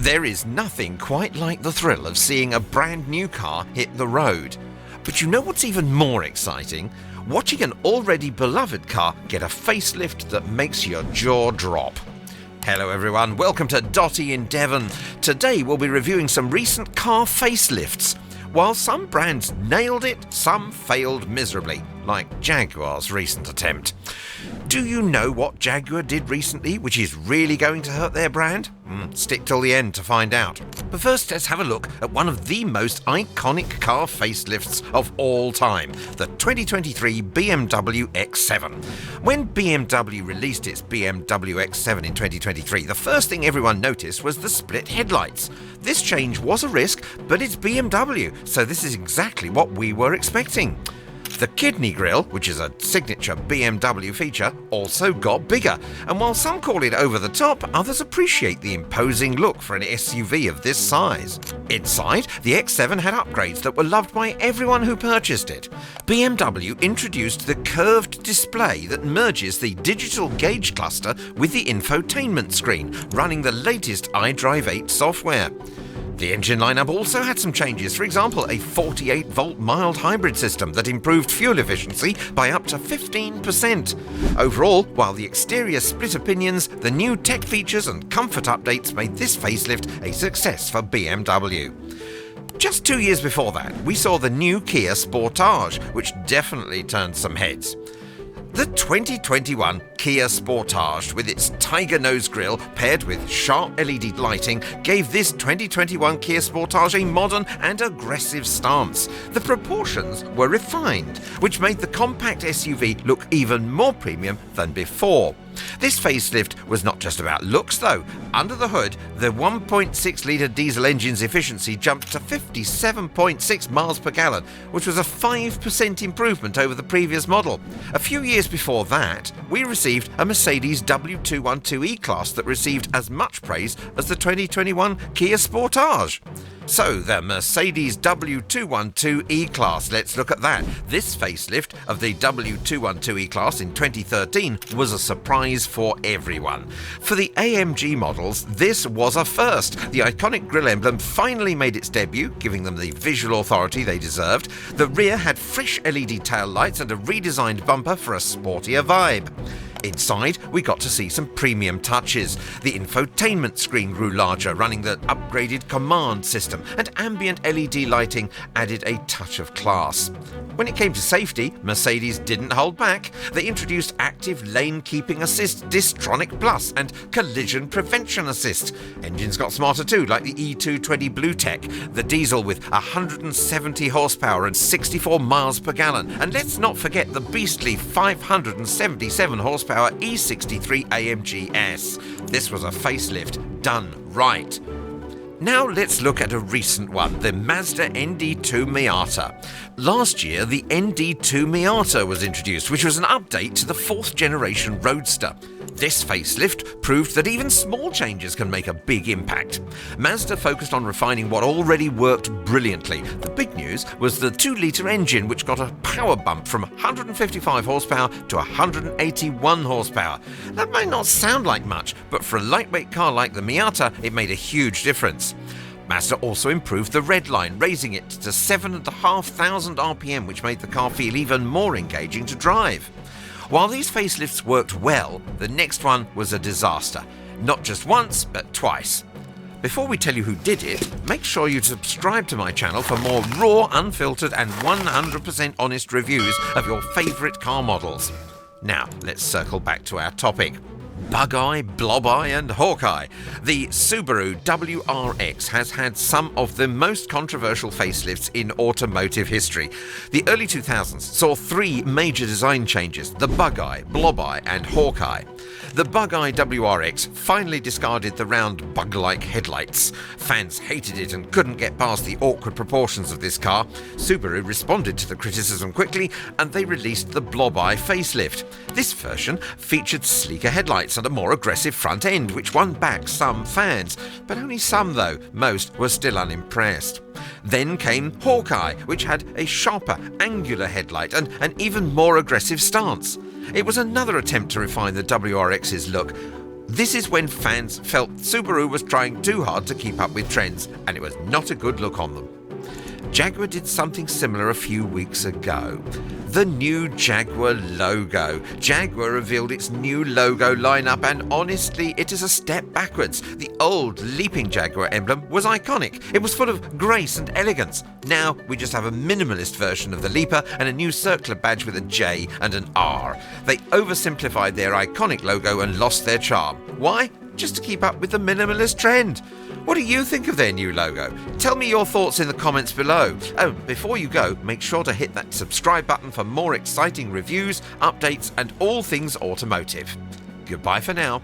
There is nothing quite like the thrill of seeing a brand new car hit the road. But you know what's even more exciting? Watching an already beloved car get a facelift that makes your jaw drop. Hello everyone, welcome to Dotty in Devon. Today we'll be reviewing some recent car facelifts. While some brands nailed it, some failed miserably, like Jaguar's recent attempt. Do you know what Jaguar did recently which is really going to hurt their brand? Stick till the end to find out. But first, let's have a look at one of the most iconic car facelifts of all time, the 2023 BMW X7. When BMW released its BMW X7 in 2023, the first thing everyone noticed was the split headlights. This change was a risk, but it's BMW, so this is exactly what we were expecting. The kidney grille, which is a signature BMW feature, also got bigger, and while some call it over the top, others appreciate the imposing look for an SUV of this size. Inside, the X7 had upgrades that were loved by everyone who purchased it. BMW introduced the curved display that merges the digital gauge cluster with the infotainment screen, running the latest iDrive 8 software. The engine lineup also had some changes, for example, a 48-volt mild hybrid system that improved fuel efficiency by up to 15%. Overall, while the exterior split opinions, the new tech features and comfort updates made this facelift a success for BMW. Just 2 years before that, we saw the new Kia Sportage, which definitely turned some heads. The 2021 Kia Sportage, with its tiger nose grille paired with sharp LED lighting, gave this 2021 Kia Sportage a modern and aggressive stance. The proportions were refined, which made the compact SUV look even more premium than before. This facelift was not just about looks though. Under the hood, the 1.6-litre diesel engine's efficiency jumped to 57.6 miles per gallon, which was a 5% improvement over the previous model. A few years before that, we received a Mercedes W212 E-Class that received as much praise as the 2021 Kia Sportage. So, the Mercedes W212 E-Class, let's look at that. This facelift of the W212 E-Class in 2013 was a surprise for everyone. For the AMG models, this was a first. The iconic grille emblem finally made its debut, giving them the visual authority they deserved. The rear had fresh LED tail lights and a redesigned bumper for a sportier vibe. Inside, we got to see some premium touches. The infotainment screen grew larger, running the upgraded command system, and ambient LED lighting added a touch of class. When it came to safety, Mercedes didn't hold back. They introduced Active Lane Keeping Assist Distronic Plus and Collision Prevention Assist. Engines got smarter too, like the E220 BlueTech, the diesel with 170 horsepower and 64 miles per gallon. And let's not forget the beastly 577 horsepower E63 AMG S. This was a facelift done right. Now let's look at a recent one, the Mazda ND2 Miata. Last year, the ND2 Miata was introduced, which was an update to the 4th generation Roadster. This facelift proved that even small changes can make a big impact. Mazda focused on refining what already worked brilliantly. The big news was the 2-litre engine, which got a power bump from 155 horsepower to 181 horsepower. That might not sound like much, but for a lightweight car like the Miata, it made a huge difference. Mazda also improved the red line, raising it to 7,500 RPM, which made the car feel even more engaging to drive. While these facelifts worked well, the next one was a disaster. Not just once, but twice. Before we tell you who did it, make sure you subscribe to my channel for more raw, unfiltered and 100% honest reviews of your favourite car models. Now, let's circle back to our topic. Bug-eye, blob-eye and hawk-eye. The Subaru WRX has had some of the most controversial facelifts in automotive history. The early 2000s saw 3 major design changes: the bug-eye, blob-eye and hawk-eye. The bug-eye WRX finally discarded the round bug-like headlights. Fans hated it and couldn't get past the awkward proportions of this car. Subaru responded to the criticism quickly and they released the blob-eye facelift. This version featured sleeker headlights and a more aggressive front end, which won back some fans. But only some though, most were still unimpressed. Then came Hawkeye, which had a sharper, angular headlight and an even more aggressive stance. It was another attempt to refine the WRX's look. This is when fans felt Subaru was trying too hard to keep up with trends, and it was not a good look on them. Jaguar did something similar a few weeks ago. The new Jaguar logo. Jaguar revealed its new logo lineup, and honestly, it is a step backwards. The old leaping Jaguar emblem was iconic. It was full of grace and elegance. Now we just have a minimalist version of the leaper and a new circular badge with a J and an R. They oversimplified their iconic logo and lost their charm. Why? Just to keep up with the minimalist trend. What do you think of their new logo? Tell me your thoughts in the comments below. Oh, before you go, make sure to hit that subscribe button for more exciting reviews, updates, and all things automotive. Goodbye for now.